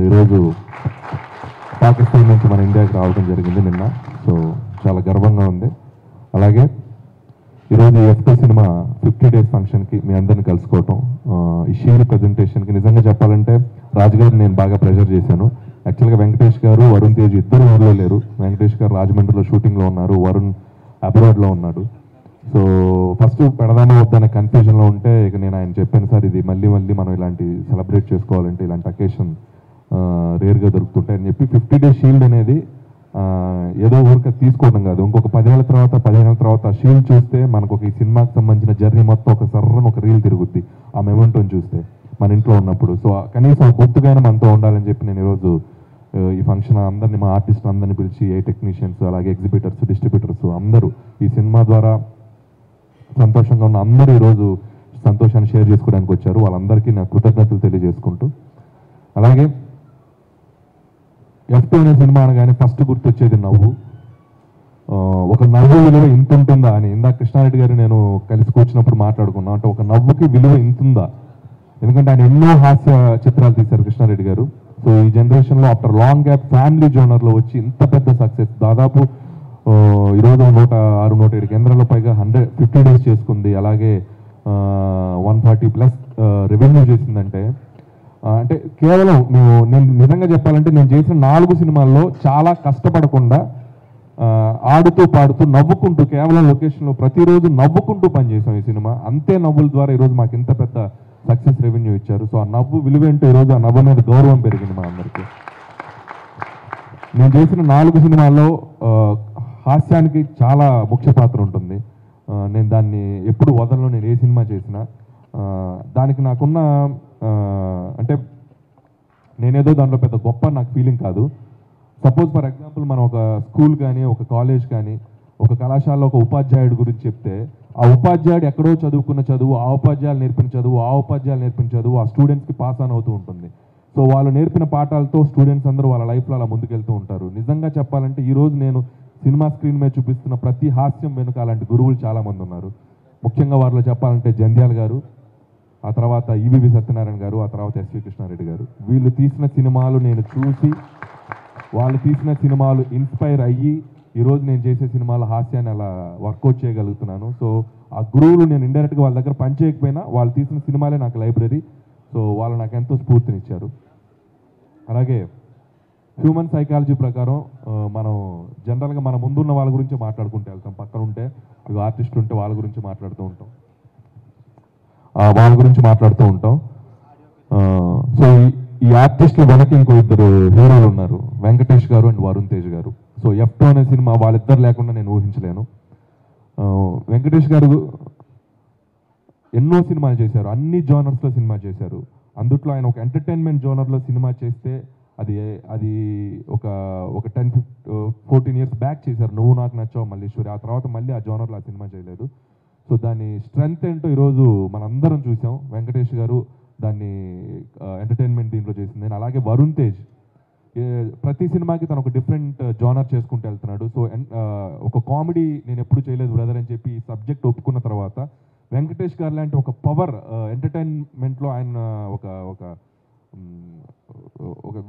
ఈరోజు పాకిస్తాన్ నుంచి మన ఇండియాకి రావడం జరిగింది నిన్న. సో చాలా గర్వంగా ఉంది. అలాగే ఈరోజు ఎఫ్టీ సినిమా 50 days ఫంక్షన్కి మీ అందరిని కలుసుకోవటం, ఈ షీల్డ్ ప్రజెంటేషన్కి నిజంగా చెప్పాలంటే రాజుగారిని నేను బాగా ప్రెజర్ చేశాను. యాక్చువల్గా వెంకటేష్ గారు, వరుణ్ తేజ్ ఇద్దరు ఊళ్ళో లేరు. వెంకటేష్ గారు రాజమండ్రిలో షూటింగ్లో ఉన్నారు, వరుణ్ అబ్రాడ్లో ఉన్నాడు. సో ఫస్ట్ పెడదామా వద్దనే కన్ఫ్యూజన్లో ఉంటే ఇక నేను ఆయన చెప్పాను, సార్ ఇది మళ్ళీ మనం ఇలాంటి సెలబ్రేట్ చేసుకోవాలంటే ఇలాంటి అకేషన్ రేర్గా దొరుకుతుంటాయని చెప్పి 50 days షీల్డ్ అనేది ఏదో ఊరిక తీసుకోవడం కాదు. ఇంకొక 10 ఏళ్ళ తర్వాత 15 ఏళ్ళ తర్వాత షీల్డ్ చూస్తే మనకు ఒక ఈ సినిమాకి సంబంధించిన జర్నీ మొత్తం ఒక సర్రను ఒక రీల్ తిరుగుద్ది ఆ మెమెంటోని చూస్తే మన ఇంట్లో ఉన్నప్పుడు. సో కనీసం గుర్తుగానే మనతో ఉండాలని చెప్పి నేను ఈరోజు ఈ ఫంక్షన్ అందరినీ, మా ఆర్టిస్ట్ అందరినీ పిలిచి, ఏ టెక్నీషియన్స్ అలాగే ఎగ్జిబిటర్స్, డిస్ట్రిబ్యూటర్స్ అందరూ ఈ సినిమా ద్వారా సంతోషంగా ఉన్న అందరూ ఈరోజు సంతోషాన్ని షేర్ చేసుకోవడానికి వచ్చారు. వాళ్ళందరికీ నా కృతజ్ఞతలు తెలియజేసుకుంటూ, అలాగే ఎఫ్టీ అనే సినిమా అనగానే ఫస్ట్ గుర్తొచ్చేది నవ్వు. ఒక నవ్వు విలువ ఇంత ఉంటుందా అని ఇందాక కృష్ణారెడ్డి గారు నేను కలిసి కూర్చున్నప్పుడు మాట్లాడుకున్నాం. అంటే ఒక నవ్వుకి విలువ ఇంతుందా, ఎందుకంటే ఆయన ఎన్నో హాస్య చిత్రాలు తీశారు కృష్ణారెడ్డి గారు. సో ఈ జనరేషన్లో ఆఫ్టర్ లాంగ్ గ్యాప్ ఫ్యామిలీ జోనర్లో వచ్చి ఇంత పెద్ద సక్సెస్, దాదాపు ఈరోజు 106-107 కేంద్రాల్లో పైగా 150 days చేసుకుంది. అలాగే 140+ రెవెన్యూ చేసిందంటే, అంటే కేవలం నేను నిజంగా చెప్పాలంటే నేను చేసిన 4 సినిమాల్లో చాలా కష్టపడకుండా ఆడుతూ పాడుతూ నవ్వుకుంటూ కేవలం లొకేషన్లో ప్రతిరోజు నవ్వుకుంటూ పనిచేసాం ఈ సినిమా. అంతే నవ్వుల ద్వారా ఈరోజు మాకు ఇంత పెద్ద సక్సెస్ రెవెన్యూ ఇచ్చారు. సో ఆ నవ్వు విలువేంటో ఈరోజు ఆ నవ్వు మీద గౌరవం పెరిగింది మా అందరికీ. నేను చేసిన 4 సినిమాల్లో హాస్యానికి చాలా ముఖ్య పాత్ర ఉంటుంది. నేను దాన్ని ఎప్పుడు వదలను. నేను ఏ సినిమా చేసినా దానికి నాకున్న అంటే నేనేదో దాంట్లో పెద్ద గొప్ప నాకు ఫీలింగ్ కాదు. సపోజ్ ఫర్ ఎగ్జాంపుల్ మనం ఒక స్కూల్ కానీ, ఒక కాలేజ్ కానీ, ఒక కళాశాలలో ఒక ఉపాధ్యాయుడి గురించి చెప్తే, ఆ ఉపాధ్యాయుడు ఎక్కడో చదువుకున్న చదువు, ఆ ఉపాధ్యాయులు నేర్పిన చదువు, ఆ ఉపాధ్యాయులు నేర్పిన చదువు ఆ స్టూడెంట్స్కి పాస్ ఆన్ అవుతూ ఉంటుంది. సో వాళ్ళు నేర్పిన పాఠాలతో స్టూడెంట్స్ అందరూ వాళ్ళ లైఫ్లో అలా ముందుకెళ్తూ ఉంటారు. నిజంగా చెప్పాలంటే ఈరోజు నేను సినిమా స్క్రీన్ మీద చూపిస్తున్న ప్రతి హాస్యం వెనుక అలాంటి గురువులు చాలామంది ఉన్నారు. ముఖ్యంగా వారిలో చెప్పాలంటే జంధ్యాల గారు, ఆ తర్వాత ఈవీవి సత్యనారాయణ గారు, ఆ తర్వాత ఎస్వి కృష్ణారెడ్డి గారు. వీళ్ళు తీసిన సినిమాలు నేను చూసి, వాళ్ళు తీసిన సినిమాలు ఇన్స్పైర్ అయ్యి ఈరోజు నేను చేసే సినిమాల హాస్యాన్ని అలా వర్కౌట్ చేయగలుగుతున్నాను. సో ఆ గురువులు నేను ఇండైరెక్ట్గా వాళ్ళ దగ్గర పనిచేయకపోయినా వాళ్ళు తీసిన సినిమాలే నాకు లైబ్రరీ. సో వాళ్ళు నాకు ఎంతో స్ఫూర్తినిచ్చారు. అలాగే హ్యూమన్ సైకాలజీ ప్రకారం మనం జనరల్గా మన ముందున్న వాళ్ళ గురించి మాట్లాడుకుంటూ వెళ్తాం. పక్కన ఉంటే ఆర్టిస్ట్ ఉంటే వాళ్ళ గురించి మాట్లాడుతూ ఉంటాం. సో ఈ ఆర్టిస్టులు వెనక ఇంకో ఇద్దరు హీరోలు ఉన్నారు, వెంకటేష్ గారు అండ్ వరుణ్ తేజ్ గారు. సో ఎఫ్టీ అనే సినిమా వాళ్ళిద్దరు లేకుండా నేను ఊహించలేను. వెంకటేష్ గారు ఎన్నో సినిమాలు చేశారు, అన్ని జోనర్స్లో సినిమా చేశారు. అందుట్లో ఆయన ఒక ఎంటర్టైన్మెంట్ జోనర్లో సినిమా చేస్తే అది ఒక 10-14 years బ్యాక్ చేశారు, నువ్వు నాకు నచ్చావు మల్లీశ్వరి. ఆ తర్వాత మళ్ళీ ఆ జోనర్లో ఆ సినిమా చేయలేదు. సో దాని స్ట్రెంగ్త్ ఏంటో ఈరోజు మనందరం చూసాం. వెంకటేష్ గారు దాన్ని ఎంటర్టైన్మెంట్ దీంట్లో చేసింది. అలాగే వరుణ్ తేజ్ ప్రతి సినిమాకి తను ఒక డిఫరెంట్ జోనర్ చేసుకుంటూ వెళ్తున్నాడు. సో ఒక కామెడీ నేను ఎప్పుడు చేయలేదు బ్రదర్ అని చెప్పి ఈ సబ్జెక్ట్ ఒప్పుకున్న తర్వాత వెంకటేష్ గారు లాంటి ఒక పవర్ ఎంటర్టైన్మెంట్లో ఆయన ఒక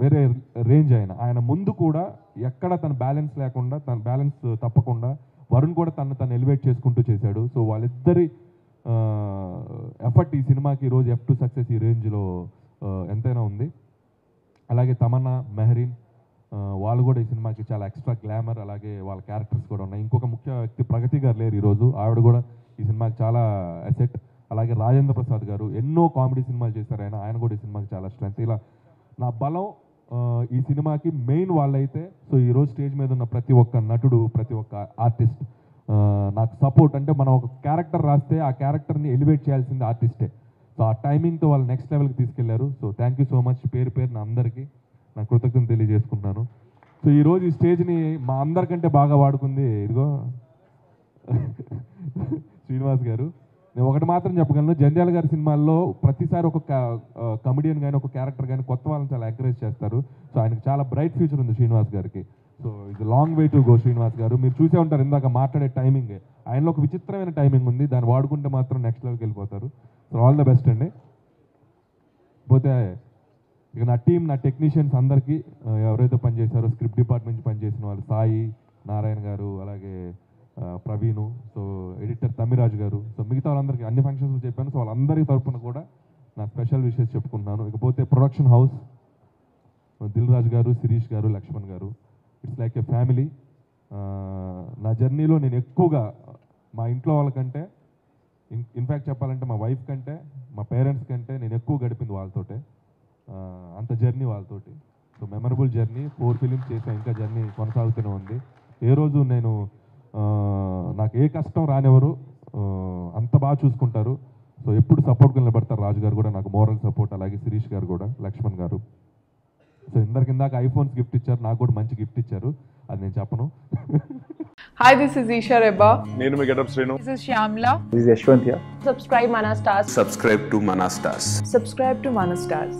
వేరే రేంజ్. ఆయన ముందు కూడా ఎక్కడ తన బ్యాలెన్స్ లేకుండా, తన బ్యాలెన్స్ తప్పకుండా వరుణ్ కూడా తను ఎలివేట్ చేసుకుంటూ చేశాడు. సో వాళ్ళిద్దరి ఎఫర్ట్ ఈ సినిమాకి ఈరోజు F2 సక్సెస్ ఈ రేంజ్లో ఎంతైనా ఉంది. అలాగే తమన్నా, మెహరీన్ వాళ్ళు కూడా ఈ సినిమాకి చాలా ఎక్స్ట్రా గ్లామర్, అలాగే వాళ్ళ క్యారెక్టర్స్ కూడా ఉన్నాయి. ఇంకొక ముఖ్య వ్యక్తి ప్రగతి గారు లేరు ఈరోజు, ఆవిడ కూడా ఈ సినిమాకి చాలా అసెట్. అలాగే రాజేంద్ర ప్రసాద్ గారు ఎన్నో కామెడీ సినిమాలు చేశారు, ఆయన కూడా ఈ సినిమాకి చాలా స్ట్రెంత్. ఇలా నా బలం ఈ సినిమాకి మెయిన్ వాళ్ళైతే. సో ఈరోజు స్టేజ్ మీద ఉన్న ప్రతి ఒక్క నటుడు, ప్రతి ఒక్క ఆర్టిస్ట్ నాకు సపోర్ట్. అంటే మనం ఒక క్యారెక్టర్ రాస్తే ఆ క్యారెక్టర్ని ఎలివేట్ చేయాల్సింది ఆర్టిస్టే. సో ఆ టైమింగ్తో వాళ్ళు నెక్స్ట్ లెవెల్కి తీసుకెళ్లారు. So thank you so much. పేరు నా అందరికీ నా కృతజ్ఞతలు తెలియజేసుకుంటున్నాను. సో ఈరోజు ఈ స్టేజ్ని మా అందరికంటే బాగా వాడుకుంది ఇదిగో శ్రీనివాస్ గారు. నేను ఒకటి మాత్రం చెప్పగలను, జంధ్యాల గారి సినిమాల్లో ప్రతిసారి ఒక కమెడియన్ కానీ, ఒక క్యారెక్టర్ కానీ కొత్త వాళ్ళని చాలా ఎంకరేజ్ చేస్తారు. సో ఆయనకు చాలా బ్రైట్ ఫ్యూచర్ ఉంది శ్రీనివాస్ గారికి. సో ఇది long way to go Srinivas గారు. మీరు చూసే ఉంటారు ఇందాక మాట్లాడే టైమింగ్, ఆయనలో ఒక విచిత్రమైన టైమింగ్ ఉంది, దాన్ని వాడుకుంటే మాత్రం నెక్స్ట్ లెవెల్కి వెళ్ళిపోతారు. సో ఆల్ ద బెస్ట్ అండి. పోతే ఇక నా టీం, నా టెక్నీషియన్స్ అందరికీ ఎవరైతే పనిచేశారో, స్క్రిప్ట్ డిపార్ట్మెంట్ నుంచి పనిచేసిన వాళ్ళు సాయి, నారాయణ గారు, అలాగే ప్రవీణు, సో ఎడిటర్ తమిరాజు గారు, సో మిగతా వాళ్ళందరికీ అన్ని ఫంక్షన్స్ చెప్పాను. సో వాళ్ళందరి తరఫున కూడా నా స్పెషల్ విషెస్ చెప్పుకుంటున్నాను. ఇకపోతే ప్రొడక్షన్ హౌస్, దిల్ రాజు గారు, శిరీష్ గారు, లక్ష్మణ్ గారు, ఇట్స్ లైక్ ఏ ఫ్యామిలీ. నా జర్నీలో నేను ఎక్కువగా మా ఇంట్లో వాళ్ళకంటే, ఇన్ఫ్యాక్ట్ చెప్పాలంటే మా వైఫ్ కంటే, మా పేరెంట్స్ కంటే నేను ఎక్కువ గడిపింది వాళ్ళతోటే. అంత జర్నీ వాళ్ళతోటి. సో మెమరబుల్ జర్నీ, 4 ఫిలిమ్స్ చేసా, ఇంకా జర్నీ కొనసాగుతూనే ఉంది. ఏ రోజు నేను నాకు ఏ కష్టం రానివ్వరు, అంత బాగా చూసుకుంటారు. సో ఎప్పుడు సపోర్ట్గా నిలబడతారు. రాజు గారు కూడా నాకు మోరల్ సపోర్ట్, అలాగే శిరీష్ గారు కూడా, లక్ష్మణ్ గారు. సో ఇందాక ఐఫోన్స్ గిఫ్ట్ ఇచ్చారు, నాకు కూడా మంచి గిఫ్ట్ ఇచ్చారు, అది నేను చెప్పను. Hi, this is Isha Reba. నేను మీ getup Srinu. This is Shyamla. This is Yashwant here. Subscribe Mana Stars. Subscribe to Mana Stars. Subscribe to Mana Stars.